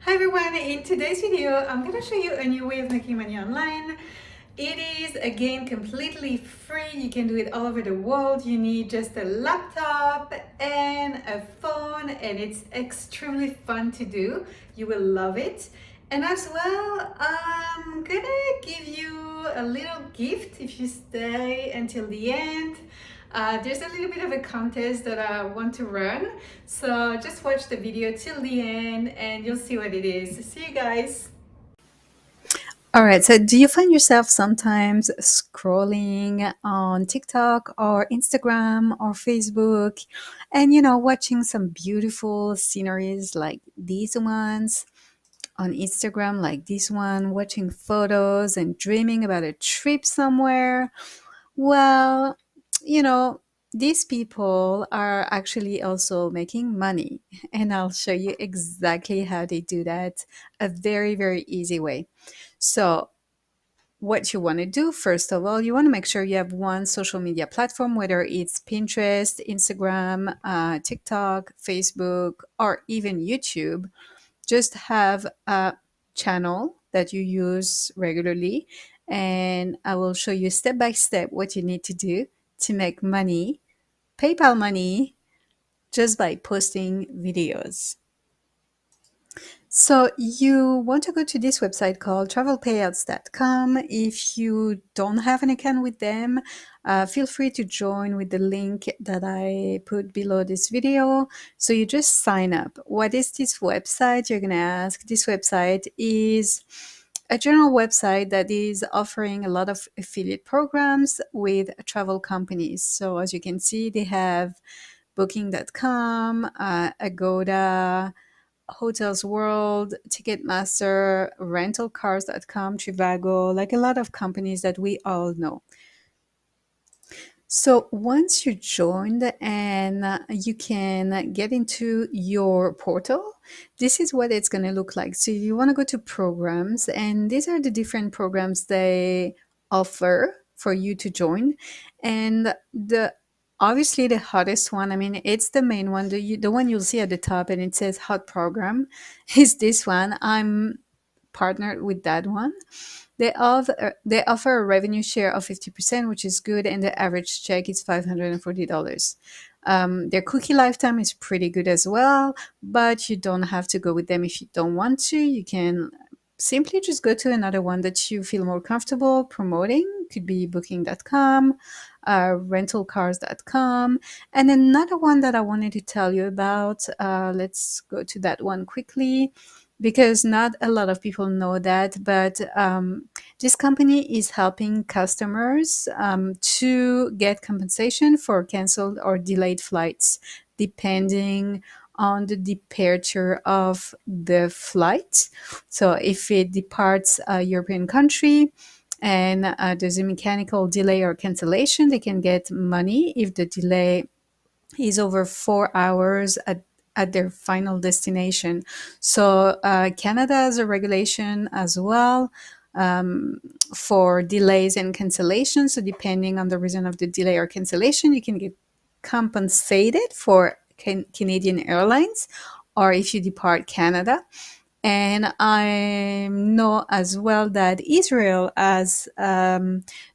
Hi everyone, in today's video I'm going to show you a new way of making money online. It is again completely free. You can do it all over the world. You need just a laptop and a phone, and it's extremely fun to do. You will love it. And as well, I'm gonna give you a little gift if you stay until the end. There's a little bit of a contest that I want to run, so just watch the video till the end and you'll see what it is. See you guys. All right. So, do you find yourself sometimes scrolling on TikTok or Instagram or Facebook and, watching some beautiful sceneries like these ones on Instagram, like this one, watching photos and dreaming about a trip somewhere? Well, you know, these people are actually also making money, and I'll show you exactly how they do that a very, very easy way. So, what you want to do, first of all, you want to make sure you have one social media platform, whether it's Pinterest, Instagram, TikTok, Facebook, or even YouTube. Just have a channel that you use regularly, and I will show you step by step what you need to do to make money, PayPal money, just by posting videos. So you want to go to this website called travelpayouts.com. If you don't have an account with them, feel free to join with the link that I put below this video. So you just sign up. What is this website? You're going to ask. This website is a general website that is offering a lot of affiliate programs with travel companies. So as you can see, they have booking.com, Agoda, Hotels World, Ticketmaster, rentalcars.com, Trivago, like a lot of companies that we all know. So once you joined and you can get into your portal, this is what it's going to look like. So you want to go to programs, and these are the different programs they offer for you to join. And the obviously the hottest one, I mean, it's the main one, the one you'll see at the top, and it says hot program, is this one. I'm partnered with that one. They offer a revenue share of 50%, which is good, and the average check is $540. Their cookie lifetime is pretty good as well, but you don't have to go with them if you don't want to. You can simply just go to another one that you feel more comfortable promoting. Could be booking.com, rentalcars.com, and another one that I wanted to tell you about. Let's go to that one quickly because not a lot of people know that, but this company is helping customers to get compensation for canceled or delayed flights, depending on the departure of the flight. So if it departs a European country and there's a mechanical delay or cancellation, they can get money if the delay is over 4 hours at their final destination. So Canada has a regulation as well um, for delays and cancellations. So depending on the reason of the delay or cancellation, you can get compensated for Canadian Airlines or if you depart Canada. And I know as well that Israel has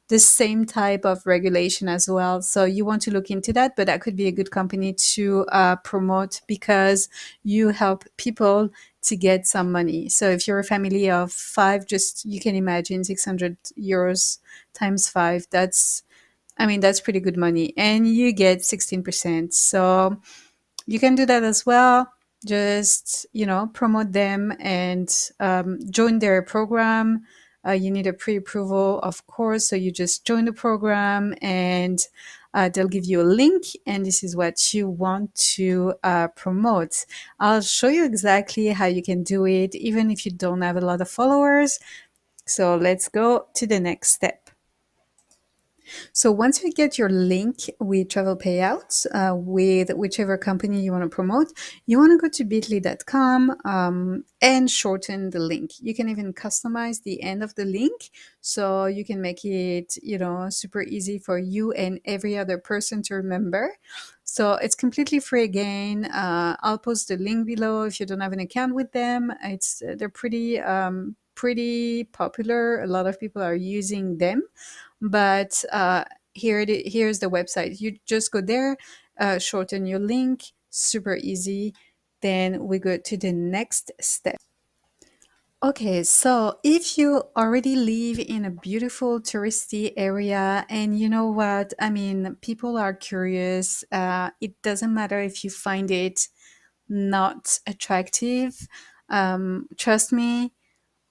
the same type of regulation as well. So you want to look into that, but that could be a good company to promote because you help people to get some money. So if you're a family of five, just you can imagine 600 euros times five. That's pretty good money. And you get 16%. So you can do that as well. Just promote them and join their program. You need a pre-approval, of course, so you just join the program and they'll give you a link, and this is what you want to promote. I'll show you exactly how you can do it even if you don't have a lot of followers. So let's go to the next step. So once you get your link with travel payouts with whichever company you want to promote, you want to go to bit.ly.com and shorten the link. You can even customize the end of the link so you can make it, super easy for you and every other person to remember. So it's completely free again. I'll post the link below if you don't have an account with them. It's they're pretty popular. A lot of people are using them, but here's the website. You just go there, shorten your link, super easy. Then we go to the next step. Okay, so if you already live in a beautiful touristy area, and you know what, I mean, people are curious. It doesn't matter if you find it not attractive. Trust me,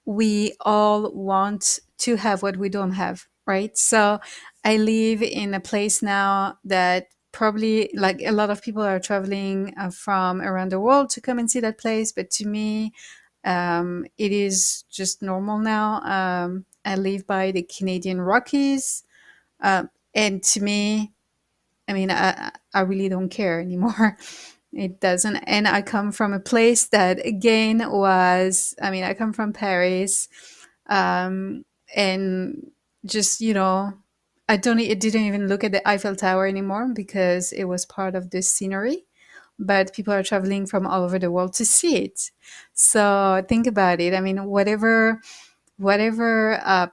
we all want to have what we don't have, right? So I live in a place now that probably like a lot of people are traveling from around the world to come and see that place, but to me, it is just normal now. I live by the Canadian Rockies, and to me, I mean, I really don't care anymore. It doesn't. And I come from a place that, again, was, I mean, I come from Paris. Um, and just, I didn't even look at the Eiffel Tower anymore because it was part of the scenery. But people are traveling from all over the world to see it. So think about it. I mean, whatever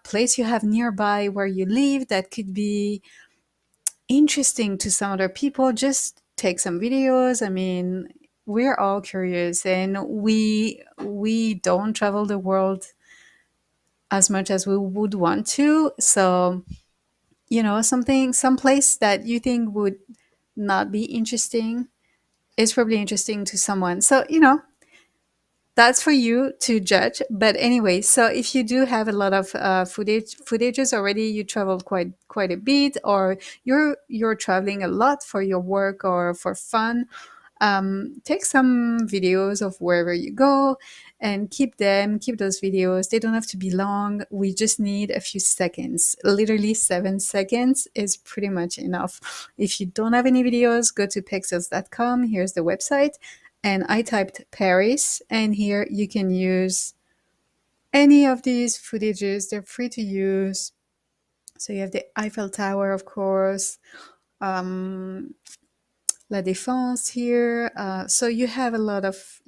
place you have nearby where you live that could be interesting to some other people, just take some videos. I mean, we're all curious, and we don't travel the world as much as we would want to. So, some place that you think would not be interesting is probably interesting to someone. So, that's for you to judge. But anyway, so if you do have a lot of footages already, you traveled quite a bit, or you're traveling a lot for your work or for fun, take some videos of wherever you go and keep those videos. They don't have to be long. We just need a few seconds. Literally 7 seconds is pretty much enough. If you don't have any videos, go to pexels.com. Here's the website. And I typed Paris, and here you can use any of these footages. They're free to use. So you have the Eiffel Tower, of course, um, La Défense here. So you have a lot of,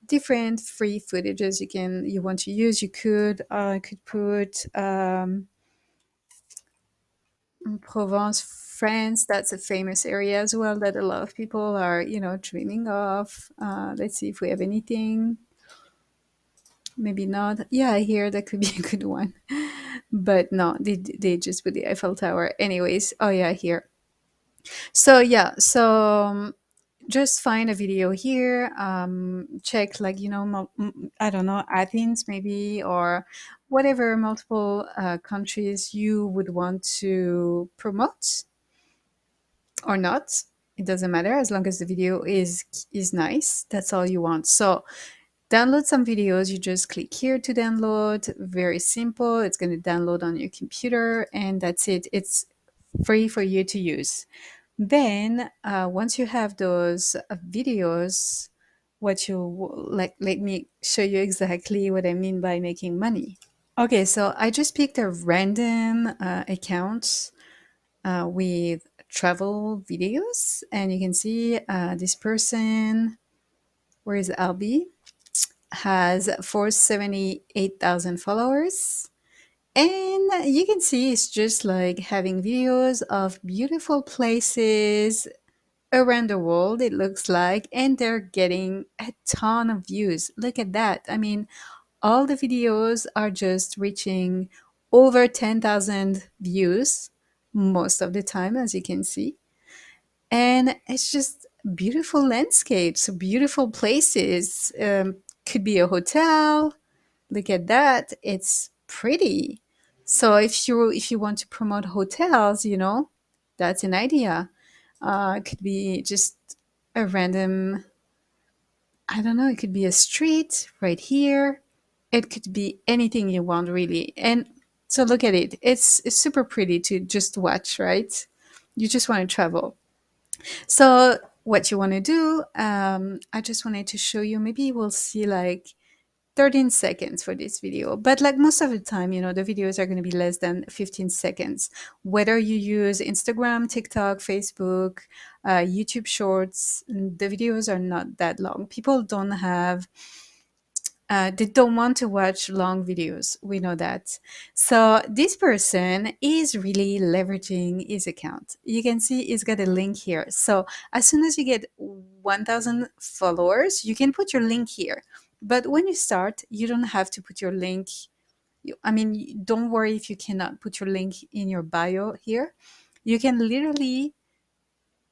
different free footages you want to use. You could put Provence, France. That's a famous area as well that a lot of people are, dreaming of. Let's see if we have anything. Maybe not. Yeah, I hear that could be a good one. But no, they just put the Eiffel Tower. Anyways, oh yeah, here. So yeah, just find a video here. Check like I don't know, Athens maybe, or whatever multiple countries you would want to promote or not. It doesn't matter as long as the video is nice. That's all you want. So download some videos. You just click here to download. Very simple. It's going to download on your computer, and that's it. It's free for you to use. Then, once you have those videos, what you like, let me show you exactly what I mean by making money. Okay, so I just picked a random account with travel videos, and you can see this person, where is Albie, has 478,000 followers. And you can see it's just like having videos of beautiful places around the world, it looks like, and they're getting a ton of views. Look at that. I mean, all the videos are just reaching over 10,000 views most of the time, as you can see. And it's just beautiful landscapes, beautiful places. Could be a hotel. Look at that. It's pretty. So if you want to promote hotels, that's an idea. It could be just a random, I don't know, it could be a street right here. It could be anything you want, really. And so look at it. It's super pretty to just watch, right? You just want to travel. So what you want to do, I just wanted to show you, maybe we'll see like 13 seconds for this video. But like most of the time, you know, the videos are going to be less than 15 seconds. Whether you use Instagram, TikTok, Facebook, YouTube Shorts, the videos are not that long. People don't have they don't want to watch long videos. We know that. So this person is really leveraging his account. You can see he's got a link here. So as soon as you get 1,000 followers, you can put your link here. But when you start, you don't have to put your link. I mean, don't worry if you cannot put your link in your bio here. You can literally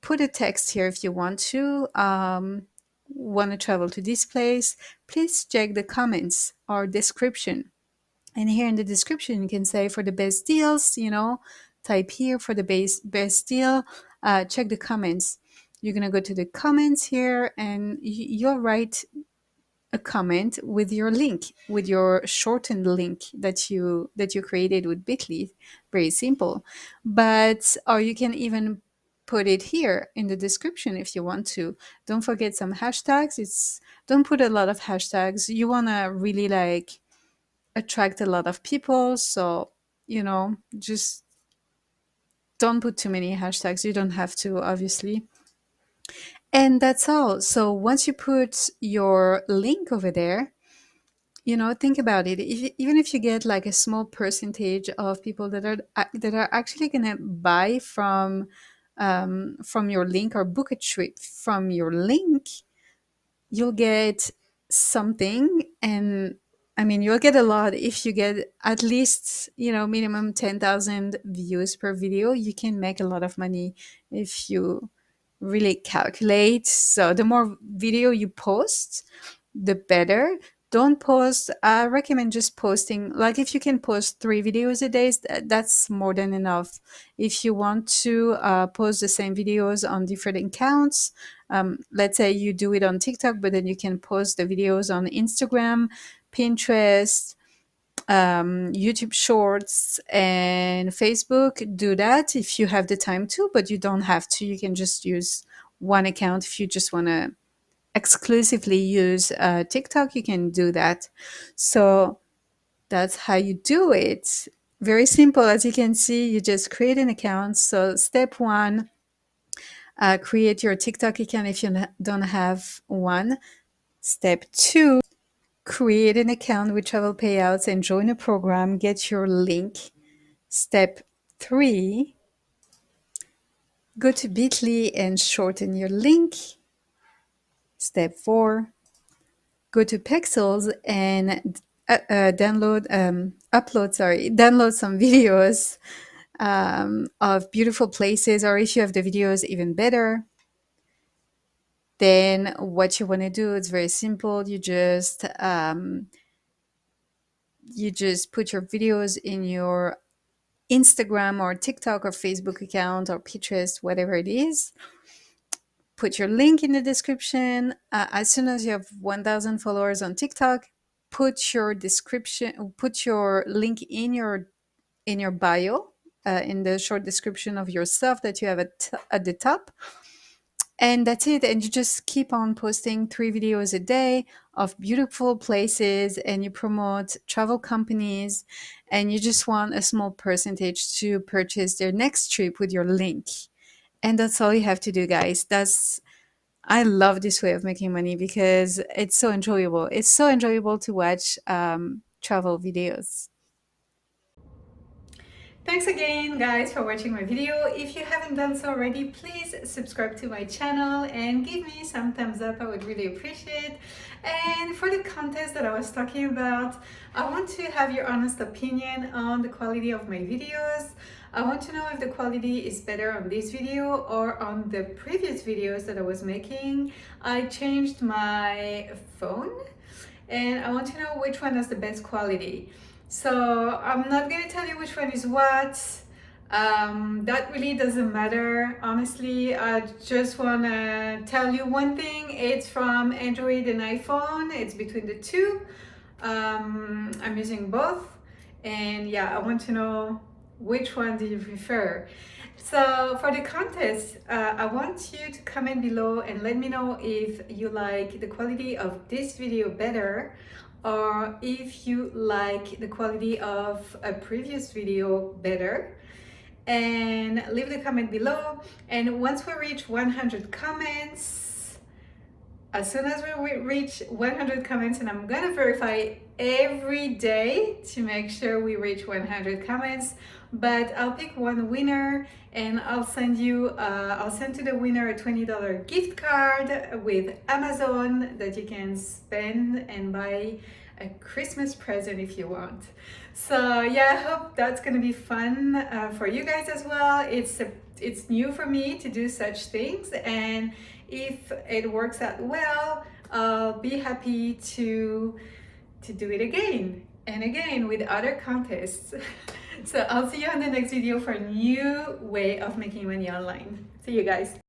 put a text here if you want to travel to this place, please check the comments or description. And here in the description, you can say for the best deals, you know, type here for the best deal, check the comments. You're going to go to the comments here and you'll write a comment with your link, with your shortened link that you created with Bitly. Very simple. But or you can even put it here in the description if you want to. Don't forget some hashtags. It's don't put a lot of hashtags. You want to really like attract a lot of people, so you know, just don't put too many hashtags. You don't have to, obviously. And that's all. So once you put your link over there, you know, think about it. Even if you get like a small percentage of people that are actually going to buy from your link or book a trip from your link, you'll get something. And I mean, you'll get a lot if you get at least, you know, minimum 10,000 views per video. You can make a lot of money if you really calculate. So the more video you post, the better. Don't post. I recommend just posting. Like if you can post 3 videos a day, that's more than enough. If you want to post the same videos on different accounts, let's say you do it on TikTok, but then you can post the videos on Instagram, Pinterest, YouTube Shorts, and Facebook. Do that if you have the time to, but you don't have to. You can just use one account if you just want to exclusively use TikTok. You can do that. So that's how you do it. Very simple, as you can see. You just create an account. So step one, create your TikTok account if you don't have one. Step two, create an account with travel payouts and join a program. Get your link. Step three, go to Bitly and shorten your link. Step four, go to Pexels and download some videos of beautiful places, or if you have the videos, even better. Then what you want to do, it's very simple. You just put your videos in your Instagram or TikTok or Facebook account or Pinterest, whatever it is. Put your link in the description. As soon as you have 1,000 followers on TikTok, put your link in your bio, in the short description of your stuff that you have at the top. And that's it. And you just keep on posting 3 videos a day of beautiful places, and you promote travel companies, and you just want a small percentage to purchase their next trip with your link. And that's all you have to do, guys. I love this way of making money because it's so enjoyable. It's so enjoyable to watch travel videos. Thanks again, guys, for watching my video. If you haven't done so already, please subscribe to my channel and give me some thumbs up. I would really appreciate. And for the contest that I was talking about, I want to have your honest opinion on the quality of my videos. I want to know if the quality is better on this video or on the previous videos that I was making. I changed my phone and I want to know which one has the best quality. So I'm not going to tell you which one is what. That really doesn't matter. Honestly, I just want to tell you one thing. It's from Android and iPhone. It's between the two. I'm using both. And yeah, I want to know which one do you prefer. So for the contest, I want you to comment below and let me know if you like the quality of this video better or if you like the quality of a previous video better, and leave the comment below. And once we reach 100 comments, as soon as we reach 100 comments, and I'm gonna verify every day to make sure we reach 100 comments, but I'll pick one winner and I'll send to the winner a $20 gift card with Amazon that you can spend and buy a Christmas present if you want. So yeah, I hope that's gonna be fun for you guys as well. It's new for me to do such things, and if it works out well, I'll be happy to do it again and again with other contests. So I'll see you on the next video for a new way of making money online. See you guys.